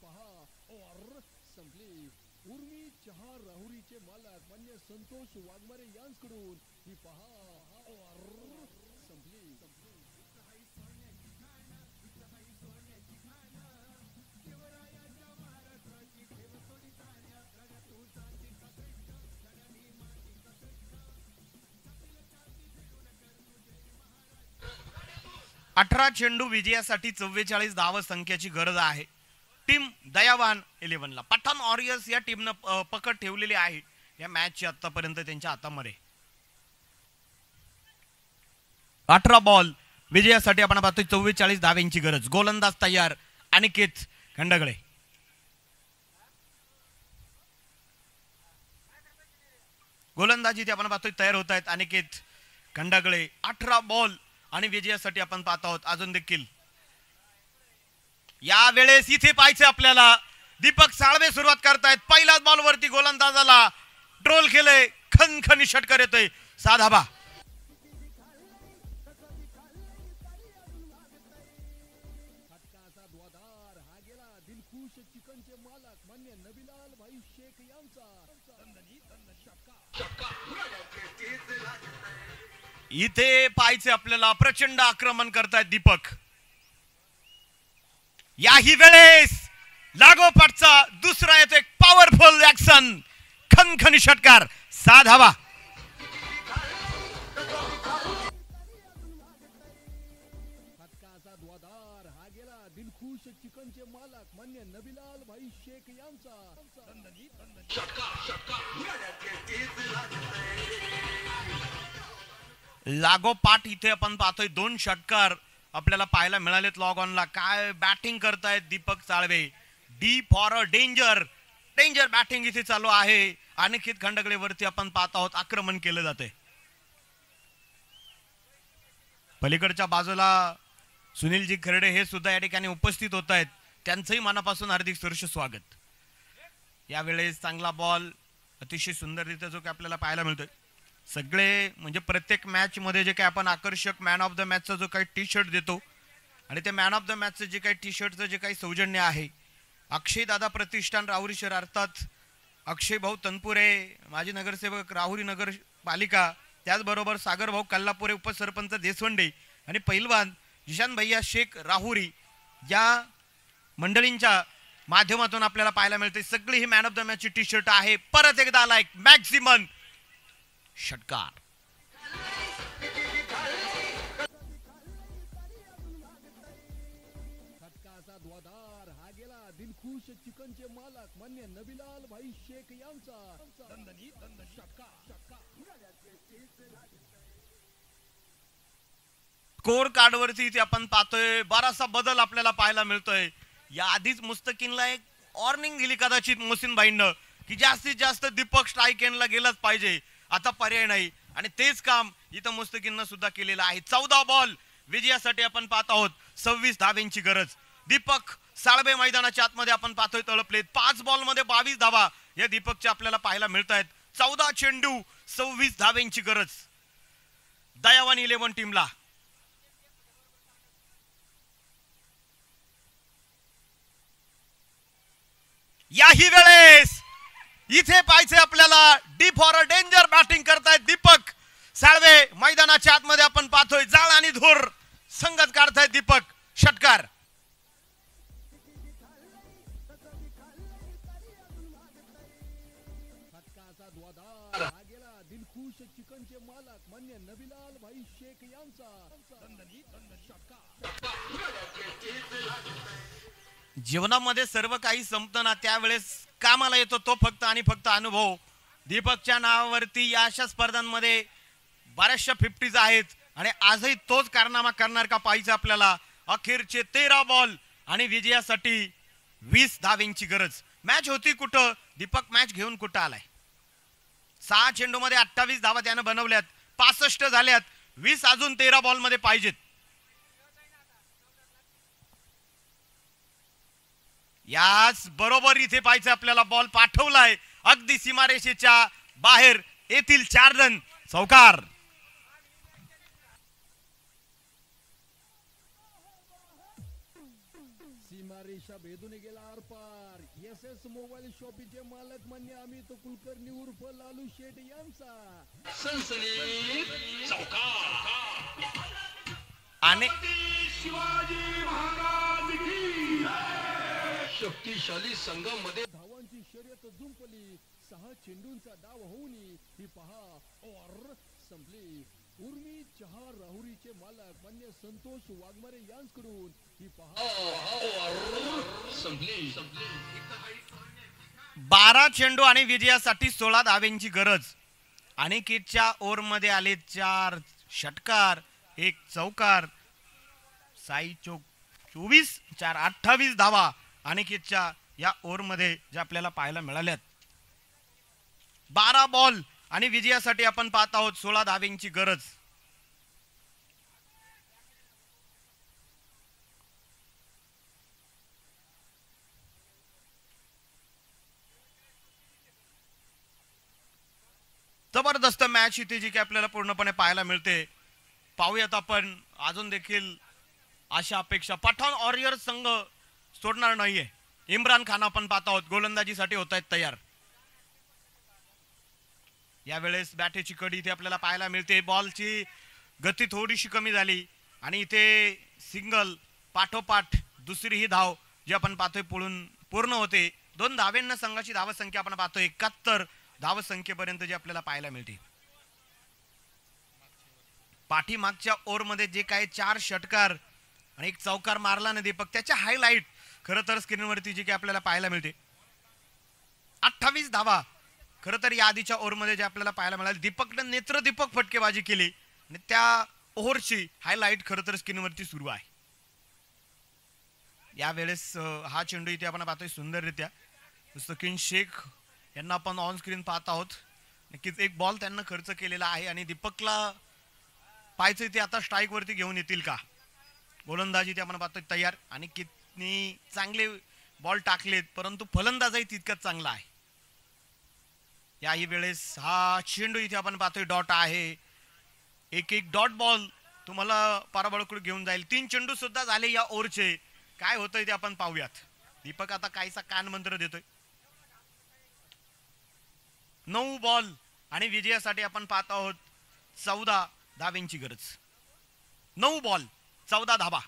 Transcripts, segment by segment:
पहा और संपली. उर्मी चहा राहुरीचे मालक मान्य संतोष वाघमारे यांच्याकडून ही पहा और संपली. अठरा चेंडू विजयासाठी 44 धाव संख्येची गरज आहे. टीम दयावान 11 ला पठाण वॉरियर्स या टीमनं पकड ठेवलेली आहे या मॅचची आतापर्यंत त्यांच्या हातामध्ये. 18 बॉल विजयासाठी आपण पाहतोय 44 धावांची गरज. गोलंदाज तयार अनिकेत खंडगळे. गोलंदाजी आपण पाहतोय तयार होत आहेत अनिकेत खंडगळे. 18 बॉल आणि विजयासाठी आपण पाहत आहोत अजून देखील. या वेळेस इथे पाहायचं आपल्याला दीपक साळवे सुरुवात करतायत. पहिल्याच बॉलवरती गोलंदाजाला ट्रोल केलंय. खनखनी षटकार येतोय 6 धावा. इथे पाहायचे आपल्याला प्रचंड आक्रमण करतायत दीपक. याही वेळेस लागोपाठचा दुसरा येतो एक पॉवरफुल ऍक्शन. खनखनी षटकार 6 धावा. चिकनचे मालक मान्य नबीलाल भाई शेख यांचा. लागोपाठ इथे आपण पाहतोय 2 षटकार आपल्याला पाहायला मिळालेत लॉग ऑनला. काय बॅटिंग करतायत Deepak Salve. D for a danger batting इथे चालू आहे. अनिकेत खंडगळे वरती आपण पाहत आहोत आक्रमण केलं जाते. पलीकडच्या बाजूला सुनीलजी खर्डे हे सुद्धा या ठिकाणी उपस्थित होत आहेत. त्यांचंही मनापासून हार्दिक सहर्ष स्वागत. यावेळेस चांगला बॉल अतिशय सुंदररित्या जो की आपल्याला पाहायला मिळतोय. सगळे म्हणजे प्रत्येक मॅच मध्ये जे काही आपण आकर्षक मॅन ऑफ द मॅचचा जो काही टी शर्ट देतो आणि ते मॅन ऑफ द मॅचचं जे काही टी शर्टचं जे काही सौजन्य आहे अक्षय दादा प्रतिष्ठान राहुरी शहर अर्थात अक्षय भाऊ तनपुरे माजी नगरसेवक राहुरी नगरपालिका, त्याचबरोबर सागर भाऊ कल्लापुरे उपसरपंच देसवंडे आणि पैलवान जिशान भैया शेख राहुरी या मंडळींच्या माध्यमातून आपल्याला पाहायला मिळते. सगळी ही मॅन ऑफ द मॅचची टी शर्ट आहे. परत एकदा आला एक मॅक्सिमम षटकार. हा गेला दिलखुश चिकनचे मालक मान्य नबीलाल भाई शेख यांचा. स्कोर कार्ड वरती इथे आपण पाहतोय बराचसा बदल आपल्याला पाहायला मिळतोय. या आधीच मुस्तकीनला एक वॉर्निंग दिली कदाचित मोहसिन भाईंना की जास्तीत जास्त दीपक स्ट्राईक एंडला गेलाच पाहिजे. आता पर्याय नाही आणि तेच काम इथं मुस्तकीननं सुद्धा केलेलं आहे. 14 बॉल विजयासाठी आपण पाहत आहोत. 26 धावांची गरज. दीपक साळवे मैदानाच्या आतमध्ये आपण पाहतोय तळपलेत. 5 बॉल मध्ये 22 धावा या दीपकच्या आपल्याला पाहायला मिळत आहेत. 14 चेंडू 26 धावांची गरज दयावान 11 टीमला. याही वेळेस इथे पाहायचे आपल्याला D for a danger batting करतायत दीपक साळवे. मैदानाच्या आतमध्ये आपण पाहतोय जाळ आणि धूर संगत काढतायत दीपक. षटकार. हा गेला दिलखुश चिकनचे मालक मान्य नबीलाल भाई शेख यांचा. जीवनामध्ये सर्व काही संपतं ना त्यावेळेस कामाला येतो तो फक्त आणि फक्त अनुभव. दीपकच्या नावावरती या अशा स्पर्धांमध्ये बऱ्याचशा 50s आहेत आणि आजही तोच कारनामा करणार का पाहिजे आपल्याला. अखेरचे 13 बॉल आणि विजयासाठी 20 धावांची गरज. मॅच होती कुठं, दीपक मॅच घेऊन कुठं आलाय. 6 चेंडूमध्ये 28 धावा त्यानं बनवल्यात. 65 झाल्यात. 20 अजून 13 बॉल मध्ये पाहिजेत. याच बरोबर इथे पाहायचं आपल्याला बॉल पाठवलाय अगदी सीमारेषेच्या बाहेर. येथील 4 रन. चौकार. सीमारेषा भेदून गेला आरपार. एस एस मोबाईल शॉपीचे मालक मान्य अमित कुलकर्णी उर्फ लालू शेठ यांचा सनसनी चौकार. आणि शिवाजी महाराज की शक्तिशाली संघामध्ये धावांची शर्यत जुंपली. 6 चेंडूंचा डाव होऊन ही पहा और संपली. उर्मी चहा राहुरीचे मालक मान्य संतोष वाघमारे यांकडून ही पहा संपली. 12 चेंडू आणि विजयासाठी 16 धावेंची गरज. अनिकेतच्या ओव्हरमध्ये आले 4 षटकार 1 चौकार. साई चौक 24 4 28 धावा अनिकेतच्या या ओव्हरमध्ये जे आपल्याला पाहायला मिळाल्यात. 12 बॉल आणि विजयासाठी आपण पाहत आहोत 16 धावेंची गरज. जबरदस्त मॅच इथे जी की आपल्याला पूर्णपणे पाहायला मिळते. पाहूयात आपण अजून देखील अशा अपेक्षा. पठाण वॉरियर संघ सोडणार नाहीये. इम्रान खान आपण पाहत आहोत गोलंदाजीसाठी होत आहेत तयार. यावेळेस बॅटेची कडी इथे आपल्याला पाहायला मिळते. बॉलची गती थोडीशी कमी झाली आणि इथे सिंगल पाठोपाठ दुसरी ही धाव जी आपण पाहतोय पूर्ण होते. 2 धावेंना संघाची धावसंख्या आपण पाहतोय 71 धावसंख्येपर्यंत जी आपल्याला पाहायला मिळते. पाठीमागच्या ओव्हरमध्ये जे काही 4 षटकार आणि 1 चौकार मारला ना दीपक, त्याच्या हायलाइट खरं तर स्क्रीनवरती जी काही आपल्याला पाहायला मिळते. 28 धावा खरं तर या आधीच्या ओव्हरमध्ये जे आपल्याला पाहायला मिळाले. दीपकने नेत्रदीपक फटकेबाजी केली आणि त्या ओव्हरची हायलाइट खरं तर स्क्रीनवरती सुरू आहे. यावेळेस हा चेंडू इथे आपण पाहतोय सुंदररित्या. मुस्तकीन शेख यांना आपण ऑन स्क्रीन पाहत आहोत. नक्कीच एक बॉल त्यांना खर्च केलेला आहे आणि दीपकला पाहायचं इथे आता स्ट्राईक वरती घेऊन येतील का. गोलंदाजी इथे आपण पाहतोय तयार. आणि किती चांगले बॉल टाकलेत परंतु फलंदाजही तितकाच चांगला आहे. याही वेळेस हा चेंडू इथे आपण पाहतोय डॉट आहे. एक डॉट बॉल तुम्हाला पराबळकडे घेऊन जाईल. 3 चेंडू सुद्धा झाले या ओव्हरचे. काय होतंय ते आपण पाहूयात. दीपक आता काहीसा कान मंत्र देतोय. 9 बॉल आणि विजयासाठी आपण पाहत आहोत 14 धावेंची गरज. 9 बॉल 14 धावा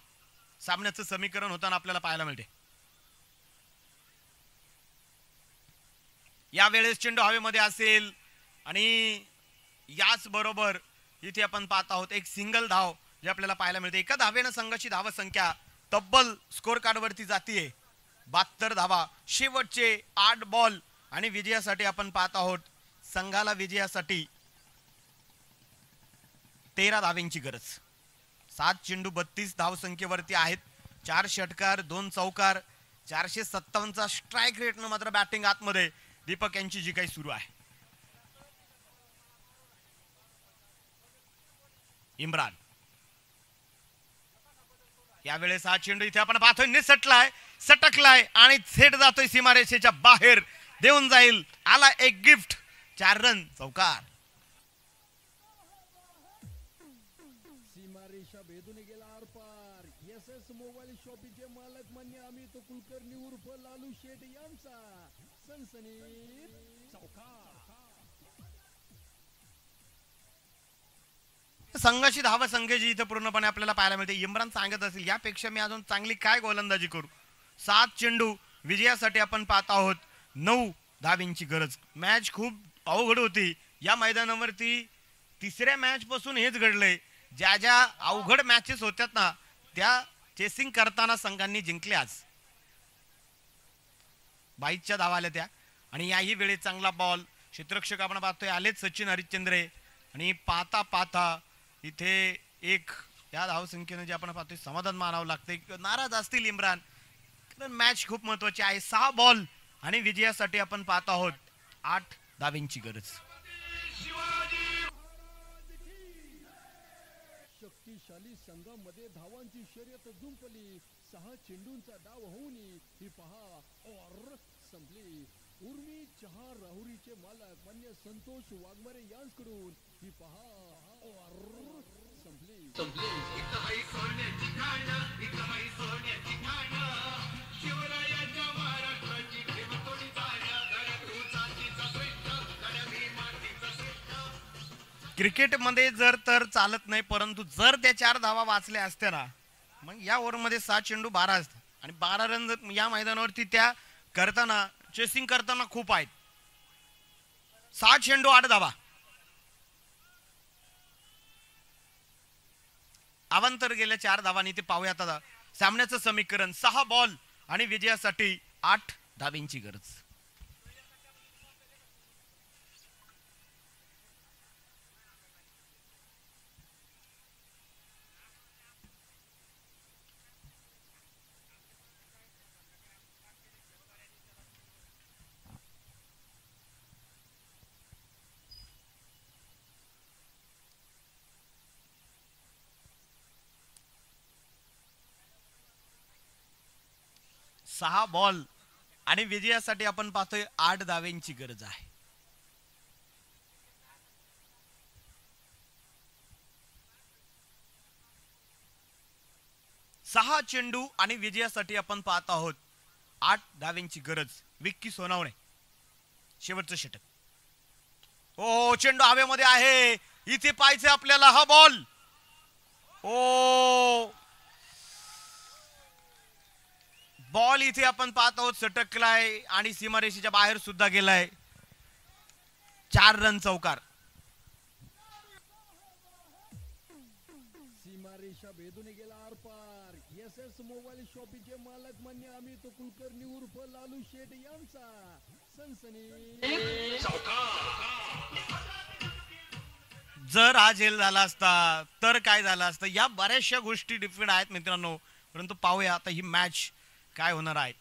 सामन्याचं समीकरण होताना आपल्याला पाहायला मिळते. यावेळेस चेंडू हवेमध्ये असेल आणि याच बरोबर इथे आपण पाहत आहोत एक सिंगल धाव जे आपल्याला पाहायला मिळते. एका धावेनं संघाची धावसंख्या तब्बल स्कोर कार्ड वरती जातीये 72 धावा. शेवटचे 8 बॉल आणि विजयासाठी आपण पाहत आहोत संघाला विजयासाठी 13 धावेंची गरज. 7 चेंडू 32 धावसंख्येवरती आहेत. 4 षटकार 2 चौकार 457चा स्ट्राईक रेटनं मात्र बॅटिंग आतमध्ये दीपक यांची जी काही सुरू आहे. इम्रान यावेळेस हा चेंडू इथे आपण पाहतोय निसटलाय सटकलाय आणि थेट जातोय सीमारेषेच्या बाहेर. देऊन जाईल. आला एक गिफ्ट. 4 रन चौकार. सीमारेषा भेदून गेला आरपार. एस एस मोबाईल शॉपीचे मालक मान्य अमित कुलकर्णी उर्फ लालू शेठ यांचा सनसनी चौकार. संघाची धावसंख्या जी इथे पूर्णपणे आपल्याला पाहायला मिळते. इम्रान सांगत असेल यापेक्षा मी अजून चांगली काय गोलंदाजी करू. 7 चेंडू विजयासाठी आपण पाहत आहोत 9 धावेंची गरज. मॅच खूप अवघड होती या मैदानावरती. 3ऱ्या मॅच पासून हेच घडलंय. ज्या ज्या अवघड मॅचेस होत्यात ना त्या चेसिंग करताना संघांनी जिंकले. आज 22च्या धावा आल्या त्या. आणि याही वेळेस चांगला बॉल क्षेत्ररक्षक आपण पाहतोय आलेच सचिन हरिश्चंद्रे. आणि पाहता पाहता इथे एक या धावसंख्येने जे आपण पाहतोय समाधान मानावं लागतंय. नाराज असतील इम्रान कारण मॅच खूप महत्वाची आहे. 6 बॉल आणि विजयासाठी आपण पाहत आहोत 8 धावेंची गरज. शक्तिशाली संघामध्ये धावांची शर्यत जुंपली. 6 चेंडूंचा डाव होऊन ही पहा और संपली. उर्मी चहा राहुरीचे मालक मान्य संतोष वाघमारे यांकडून ही पहा और संपली. क्रिकेटमध्ये जर तर चालत नाही, परंतु जर त्या 4 धावा वाचल्या असत्या ना, मग या ओव्हरमध्ये 7 चेंडू 12 असतात आणि 12 रन या मैदानावरती त्या करताना चेसिंग करताना खूप आहेत. 7 चेंडू 8 धावा. अवांतर गेल्या 4 धावांनी ते पाहूया आता सामन्याचं समीकरण. 6 बॉल आणि विजयासाठी 8 धाब्यांची गरज. सहा बॉल आणि विजयासाठी आपण पाहतोय 8 धाव्यांची गरज आहे. सहा चेंडू आणि विजयासाठी आपण पाहत आहोत 8 धाव्यांची गरज. विक्की सोनावणे शेवटचं षटक. ओ चेंडू हवेमध्ये आहे, इथे पाहायचं आपल्याला हा बॉल. ओ बॉल इथे आपण पाहत आहोत सटकलाय आणि सीमारेषेच्या बाहेर सुद्धा गेलाय. 4 रन चौकार. सीमारेषा भेदून गेला आरपार. एस एस मोबाईल शॉपीचे मालक मान्य अमित कुलकर्णी उर्फ लालू शेठ यांचा सनसनी. जर हा झेल झाला असता तर काय झालं असतं, या बऱ्याचशा गोष्टी डिफरंट आहेत मित्रांनो. परंतु पाहूया आता ही मॅच काय होणार आहे.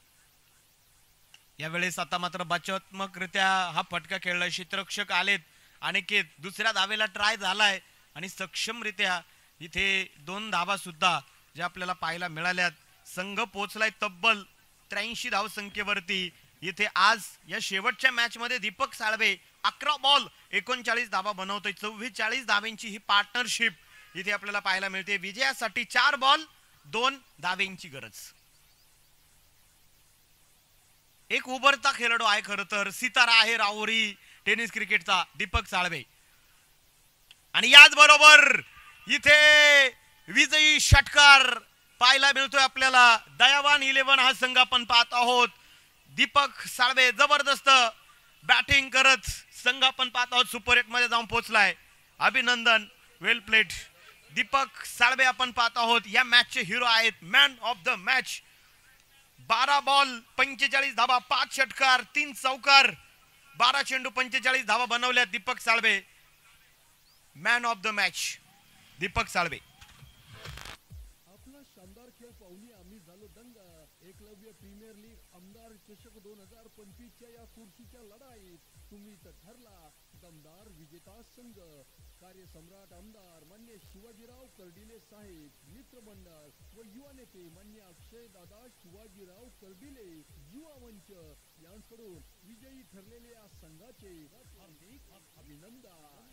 यावेळेस आता मात्र बचावात्मकरित्या हा फटका खेळला. क्षेत्ररक्षक आलेत. अनिकेत दुसऱ्या धावेला ट्राय झालाय आणि सक्षमरित्या इथे 2 धावा सुद्धा ज्या आपल्याला पाहायला मिळाल्यात. संघ पोहोचलाय तब्बल 83 धावसंख्येवरती. इथे आज या शेवटच्या मॅच मध्ये दीपक साळवे 11 बॉल 39 धावा बनवतोय. 44 धाव्यांची ही पार्टनरशिप इथे आपल्याला पाहायला मिळते. विजयासाठी 4 बॉल 2 धाव्यांची गरज. एक उभरता खेळाडू आहे खरं तर, सितारा आहे राहुरी टेनिस क्रिकेटचा दीपक साळवे. आणि याच बरोबर इथे विजयी षटकार पाहायला मिळतोय आपल्याला. दयावान 11 हा संघ आपण पाहत आहोत. दीपक साळवे जबरदस्त बॅटिंग करत संघ आपण पाहत आहोत सुपर 8 मध्ये जाऊन पोहोचलाय. अभिनंदन, वेल प्लेड. दीपक साळवे आपण पाहत आहोत या मॅचचे हिरो आहेत, man of the match. 12 ball 45 धावा, 5 षटकार 3 चौकार, 12 चेंडू 45 धावा बनवल्या Deepak Salve. Man of the match Deepak Salve. आपला शानदार खेळ पाहुणे आम्ही झालो दंग. एकलव्य प्रीमियर लीग आमदार चषक 2025च्या या कुर्सीच्या लढाईत तुम्ही तर ठरला दमदार विजेता संघ. कार्यसम्राट आमदार मान्य शिवाजीराव कर्डिले साहेब, मित्रमंडळ व युवा नेते मान्य अक्षय दादा शिवाजीराव कर्डिले युवा मंच यांकडून विजयी ठरलेल्या संघाचे हार्दिक अभिनंदन.